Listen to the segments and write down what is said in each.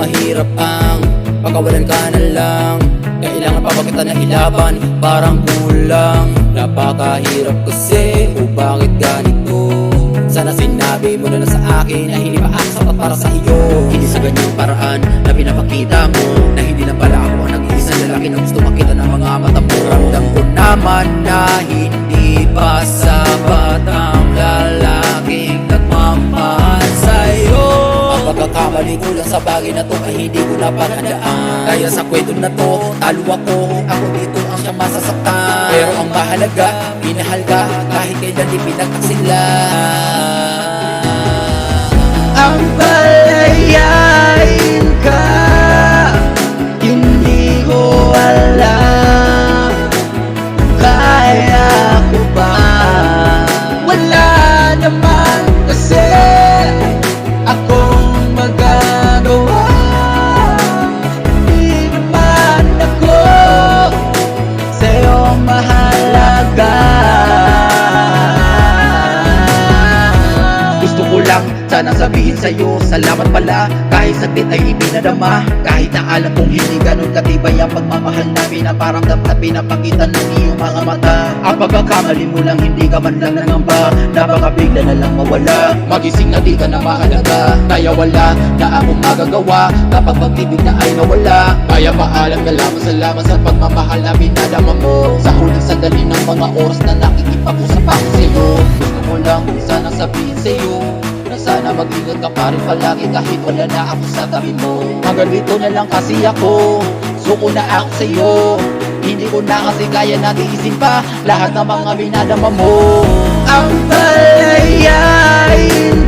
mahirap ang pagkawalan ka na lang. Kailangan pa ba kita na ilaban? Parang kulang. Napakahirap kasi, o bakit ganito? Sana sinabi mo na lang sa akin na hindi pa ako sapat para sa iyo. Hindi sa ganyang paraan na pinapakita mo na hindi na pala ako ang nag-iisang lalaki na gusto makita ng mga mata mo. Ramdam ko naman na hindi pa sapat ang lalaking nagmamahal sa'yo. Ang pagkakamali ko lang sa bagay na to ay hindi ko napaghandaan. Kaya sa kwento na to, talo ako dito ang siyang masasaktan. Pero ang mahalaga, minahal ka kahit kailan di pinagkaksilan. Ang palayain ka, hindi ko alam kaya ko ba. Wala naman kasi akong magagawa. Di naman ako sa'yo mahalaga. Gusto ko lang sana sabihin sa'yo, salamat pala. Kahit saglit ay ipinadama, kahit na alam kong hindi ganun katibay ang pagmamahal na pinaparamdam at pinapakita ng iyong mga mata. Ang pagkakamali mo lang, hindi ka man lang nangamba na baka bigla na lang mawala. Magising na di ka na mahalaga, kaya wala na akong magagawa kapag pag-ibig na ay nawala. Kaya paalam ka lamang, salamat sa pagmamahal na pinadama mo. Sa huling sandali ng mga oras na nakikipag-usap ako sa'yo, gusto ko lang sana sabihin sa'yo na sana mag-ingat ka pa rin palagi kahit wala na ako sa tabi mo. Hanggang dito na lang kasi ako, suko na ako sa'yo. Hindi ko na kasi kaya natiisin pa lahat ng mga binadama mo. Ang palayain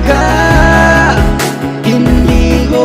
ka, hindi ko